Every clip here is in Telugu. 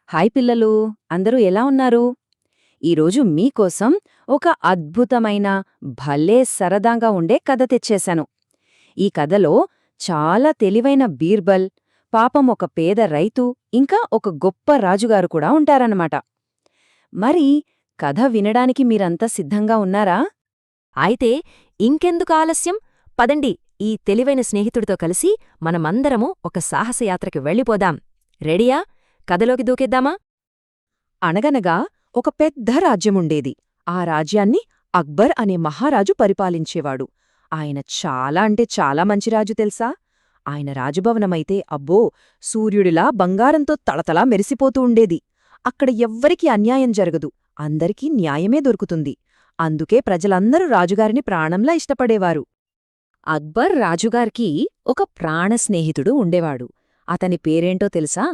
హాయ్ పిల్లలు, అందరూ ఎలా ఉన్నారు? ఈరోజు మీకోసం ఒక అద్భుతమైన, భలే సరదాగా ఉండే కథ తెచ్చేశాను. ఈ కథలో చాలా తెలివైన బీర్బల్, పాపం ఒక పేద రైతు, ఇంకా ఒక గొప్ప రాజుగారు కూడా ఉంటారన్నమాట. మరి కథ వినడానికి మీరంతా సిద్ధంగా ఉన్నారా? అయితే ఇంకెందుకు ఆలస్యం? పదండి, ఈ తెలివైన స్నేహితుడితో కలిసి మనమందరము ఒక సాహసయాత్రకి వెళ్ళిపోదాం. రెడీయా? కథలోకి దూకేద్దామా? అనగనగా ఒక పెద్ద రాజ్యముండేది. ఆ రాజ్యాన్ని అక్బర్ అనే మహారాజు పరిపాలించేవాడు. ఆయన చాలా అంటే చాలా మంచి రాజు తెలుసా? ఆయన రాజభవనమైతే అబ్బో, సూర్యుడిలా బంగారంతో తళతళా మెరిసిపోతూ ఉండేది. అక్కడ ఎవ్వరికీ అన్యాయం జరగదు, అందరికీ న్యాయమే దొరుకుతుంది. అందుకే ప్రజలందరూ రాజుగారిని ప్రాణంలా ఇష్టపడేవారు. అక్బర్ రాజుగారికి ఒక ప్రాణ స్నేహితుడు ఉండేవాడు. అతని పేరేంటో తెలుసా?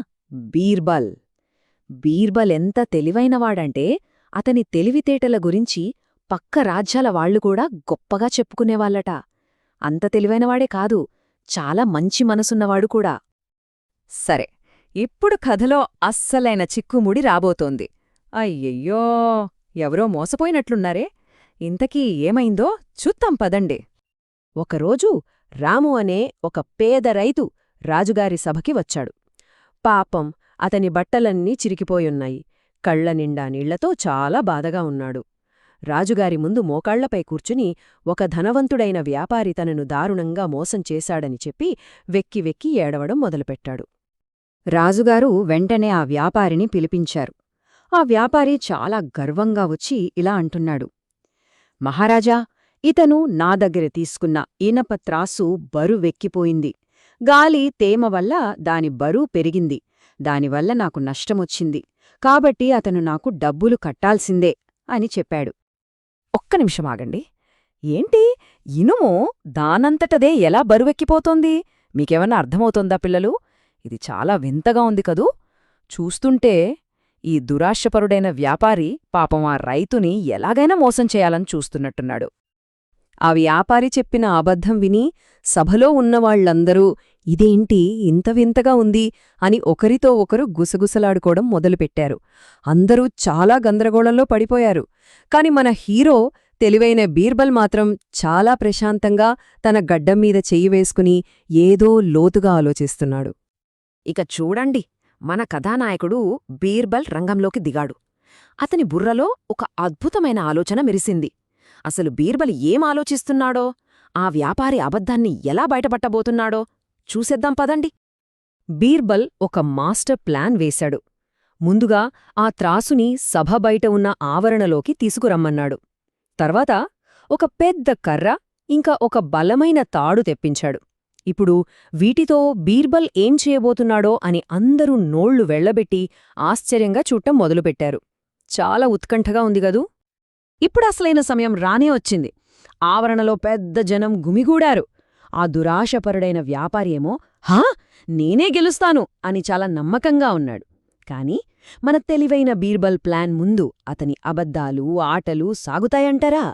బీర్బల్. బీర్బల్ ఎంత తెలివైనవాడంటే అతని తెలివితేటల గురించి పక్క రాజ్యాల వాళ్లు కూడా గొప్పగా చెప్పుకునేవాళ్లట. అంత తెలివైనవాడే కాదు, చాలా మంచి మనసున్నవాడు కూడా. సరే, ఇప్పుడు కథలో అస్సలైన చిక్కుముడి రాబోతోంది. అయ్యయ్యో, ఎవరో మోసపోయినట్లున్నారే. ఇంతకీ ఏమైందో చూద్దాం పదండి. ఒకరోజు రాము అనే ఒక పేద రైతు రాజుగారి సభకి వచ్చాడు. పాపం, అతని బట్టలన్నీ చిరికిపోయున్నాయి. కళ్లనిండా నీళ్లతో చాలా బాధగా ఉన్నాడు. రాజుగారి ముందు మోకాళ్లపై కూర్చుని ఒక ధనవంతుడైన వ్యాపారి తనను దారుణంగా మోసం చేశాడని చెప్పి వెక్కి వెక్కి ఏడవడం మొదలుపెట్టాడు. రాజుగారు వెంటనే ఆ వ్యాపారిని పిలిపించారు. ఆ వ్యాపారి చాలా గర్వంగా వచ్చి ఇలా అంటున్నాడు: మహారాజా, ఇతను నా దగ్గర తీసుకున్న ఇనప త్రాసు బరువెక్కిపోయింది. గాలి తేమ వల్ల దాని బరువు పెరిగింది. దానివల్ల నాకు నష్టమొచ్చింది. కాబట్టి అతను నాకు డబ్బులు కట్టాల్సిందే అని చెప్పాడు. ఒక్క నిమిషమాగండి. ఏంటి, ఇనుము దానంతటదే ఎలా బరువెక్కిపోతోంది? మీకేమన్నా అర్థమవుతోందా పిల్లలు? ఇది చాలా వింతగా ఉంది కదూ. చూస్తుంటే ఈ దురాశపరుడైన వ్యాపారి పాపం ఆ రైతుని ఎలాగైనా మోసం చేయాలని చూస్తున్నట్టున్నాడు. ఆ వ్యాపారి చెప్పిన అబద్ధం విని సభలో ఉన్నవాళ్లందరూ ఇదేంటి ఇంత వింతగా ఉంది అని ఒకరితో ఒకరు గుసగుసలాడుకోవడం మొదలుపెట్టారు. అందరూ చాలా గందరగోళంలో పడిపోయారు. కాని మన హీరో తెలివైన బీర్బల్ మాత్రం చాలా ప్రశాంతంగా తన గడ్డంమీద చెయ్యి వేసుకుని ఏదో లోతుగా ఆలోచిస్తున్నాడు. ఇక చూడండి, మన కథానాయకుడు బీర్బల్ రంగంలోకి దిగాడు. అతని బుర్రలో ఒక అద్భుతమైన ఆలోచన మెరిసింది. అసలు బీర్బల్ ఏం ఆలోచిస్తున్నాడో, ఆ వ్యాపారి అబద్ధాన్ని ఎలా బయటపట్టబోతున్నాడో చూసేద్దాం పదండి. బీర్బల్ ఒక మాస్టర్ ప్లాన్ వేశాడు. ముందుగా ఆ త్రాసుని సభ బయట ఉన్న ఆవరణలోకి తీసుకురమ్మన్నాడు. తర్వాత ఒక పెద్ద కర్ర ఇంకా ఒక బలమైన తాడు తెప్పించాడు. ఇప్పుడు వీటితో బీర్బల్ ఏం చేయబోతున్నాడో అని అందరూ నోళ్లు వెళ్లబెట్టి ఆశ్చర్యంగా చూడటం మొదలుపెట్టారు. చాలా ఉత్కంఠగా ఉంది గదూ. ఇప్పుడసలైన సమయం రానే వచ్చింది. ఆవరణలో పెద్ద జనం గుమిగూడారు. ఆ దురాశపరుడైన వ్యాపారి ఏమో హా, నేనే గెలుస్తాను అని చాలా నమ్మకంగా ఉన్నాడు. కాని మన తెలివైన బీర్బల్ ప్లాన్ ముందు అతని అబద్ధాలు, ఆటలు సాగుతాయంటారా?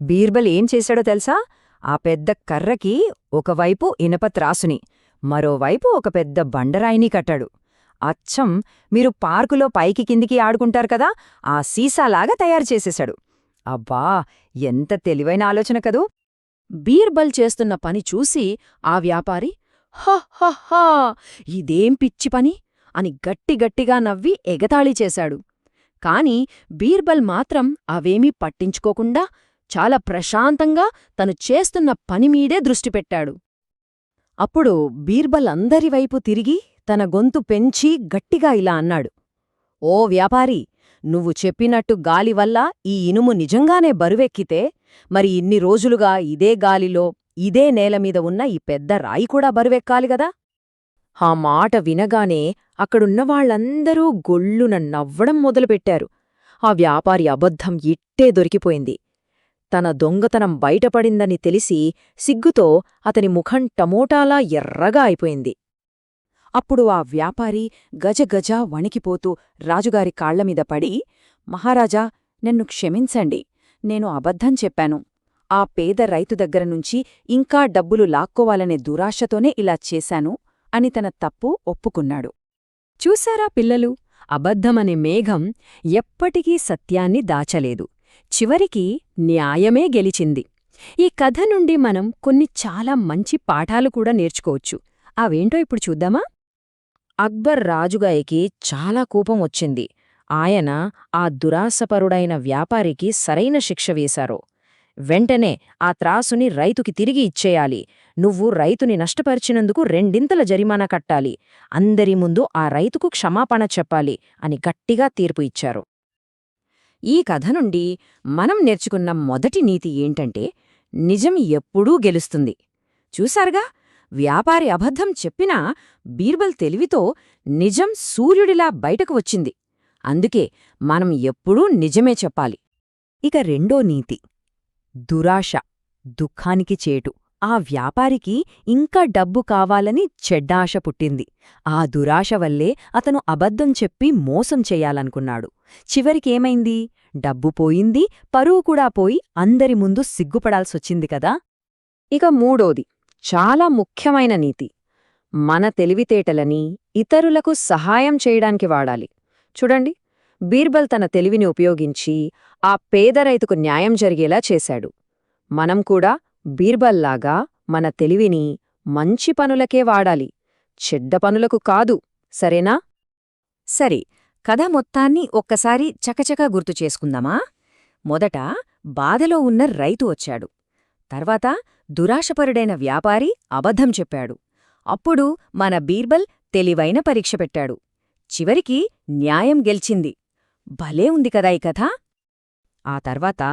బీర్బల్ ఏం చేశాడో తెలుసా? ఆ పెద్ద కర్రకి ఒకవైపు ఇనప త్రాసుని, మరోవైపు ఒక పెద్ద బండరాయిని కట్టాడు. అచ్చం మీరు పార్కులో పైకి కిందికి ఆడుకుంటారు కదా, ఆ సీసాలాగా తయారు చేసేశాడు. అబ్బా, ఎంత తెలివైన ఆలోచన కదూ. బీర్బల్ చేస్తున్న పని చూసి ఆ వ్యాపారి హహహా, ఇదేం పిచ్చి పని అని గట్టిగట్టిగా నవ్వి ఎగతాళి చేశాడు. కాని బీర్బల్ మాత్రం అవేమీ పట్టించుకోకుండా చాలా ప్రశాంతంగా తను చేస్తున్న పనిమీదే దృష్టిపెట్టాడు. అప్పుడు బీర్బల్ అందరివైపు తిరిగి తన గొంతు పెంచి గట్టిగా ఇలా అన్నాడు: ఓ వ్యాపారి, నువ్వు చెప్పినట్టు గాలివల్ల ఈ ఇనుము నిజంగానే బరువెక్కితే మరి ఇన్ని రోజులుగా ఇదే గాలిలో ఇదే నేలమీద ఉన్న ఈ పెద్ద రాయి కూడా బరువెక్కాలిగదా. ఆ మాట వినగానే అక్కడున్నవాళ్లందరూ గొల్లున నవ్వడం మొదలుపెట్టారు. ఆ వ్యాపారి అబద్ధం ఇట్టే దొరికిపోయింది. తన దొంగతనం బయటపడిందని తెలిసి సిగ్గుతో అతని ముఖం టమోటాలా ఎర్రగా అయిపోయింది. అప్పుడు ఆ వ్యాపారి గజగజ వణికిపోతూ రాజుగారి కాళ్లమీద పడి, మహారాజా, నన్ను క్షమించండి, నేను అబద్ధం చెప్పాను. ఆ పేద రైతు దగ్గరనుంచి ఇంకా డబ్బులు లాక్కోవాలనే దురాశతోనే ఇలా చేశాను అని తన తప్పు ఒప్పుకున్నాడు. చూశారా పిల్లలు, అబద్ధమనే మేఘం ఎప్పటికీ సత్యాన్ని దాచలేదు. చివరికి న్యాయమే గెలిచింది. ఈ కథ నుండి మనం కొన్ని చాలా మంచి పాఠాలు కూడా నేర్చుకోవచ్చు. అవేంటో ఇప్పుడు చూద్దామా? అక్బర్ రాజుగారికి చాలా కోపం వచ్చింది. ఆయన ఆ దురాశపరుడైన వ్యాపారికి సరైన శిక్ష వేశారు. వెంటనే ఆ త్రాసుని రైతుకి తిరిగి ఇచ్చేయాలి. నువ్వు రైతుని నష్టపరిచినందుకు 2 జరిమానా కట్టాలి. అందరి ముందు ఆ రైతుకు క్షమాపణ చెప్పాలి అని గట్టిగా తీర్పు ఇచ్చారు. ఈ కథ నుండి మనం నేర్చుకున్న మొదటి నీతి ఏంటంటే, నిజం ఎప్పుడూ గెలుస్తుంది. చూశారుగా, వ్యాపారి అబద్ధం చెప్పినా బీర్బల్ తెలివితో నిజం సూర్యుడిలా బయటకు వచ్చింది. అందుకే మనం ఎప్పుడూ నిజమే చెప్పాలి. ఇక రెండో నీతి, దురాశ దుఃఖానికి చేటు. ఆ వ్యాపారికి ఇంకా డబ్బు కావాలని చెడ్డాశ పుట్టింది. ఆ దురాశ వల్లే అతను అబద్ధం చెప్పి మోసం చెయ్యాలనుకున్నాడు. చివరికేమైంది? డబ్బు పోయింది, పరువు కూడా పోయి అందరి ముందు సిగ్గుపడాల్సొచ్చింది కదా. ఇక మూడోది, చాలా ముఖ్యమైన నీతి, మన తెలివితేటలని ఇతరులకు సహాయం చేయడానికి వాడాలి. చూడండి, బీర్బల్ తన తెలివిని ఉపయోగించి ఆ పేద రైతుకు న్యాయం జరిగేలా చేశాడు. మనం కూడా బీర్బల్లాగా మన తెలివిని మంచి పనులకే వాడాలి, చెడ్డ పనులకు కాదు. సరేనా? సరే, కథ మొత్తాన్ని ఒక్కసారి చకచకా గుర్తు చేసుకుందామా? మొదట బాధలో ఉన్న రైతు వచ్చాడు. తర్వాత దురాశపరుడైన వ్యాపారి అబద్ధం చెప్పాడు. అప్పుడు మన బీర్బల్ తెలివైన పరీక్ష పెట్టాడు. చివరికి న్యాయం గెలిచింది. భలే ఉంది కదా ఈ కథ. ఆ తర్వాత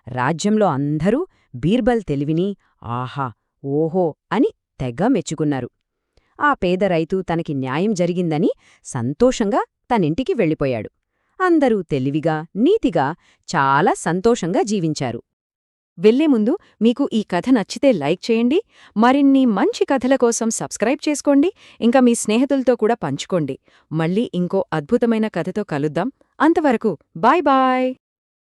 రాజ్యంలో అందరూ బీర్బల్ తెలివిని ఆహా, ఓహో అని తెగ మెచ్చుకున్నారు. ఆ పేద రైతు తనకి న్యాయం జరిగిందని సంతోషంగా తనింటికి వెళ్ళిపోయాడు. అందరూ తెలివిగా, నీతిగా, చాలా సంతోషంగా జీవించారు. వెళ్లే ముందు మీకు ఈ కథ నచ్చితే లైక్ చేయండి, మరిన్ని మంచి కథల కోసం సబ్స్క్రైబ్ చేసుకోండి, ఇంకా మీ స్నేహితులతో కూడా పంచుకోండి. మళ్ళీ ఇంకో అద్భుతమైన కథతో కలుద్దాం. అంతవరకు బాయ్ బాయ్.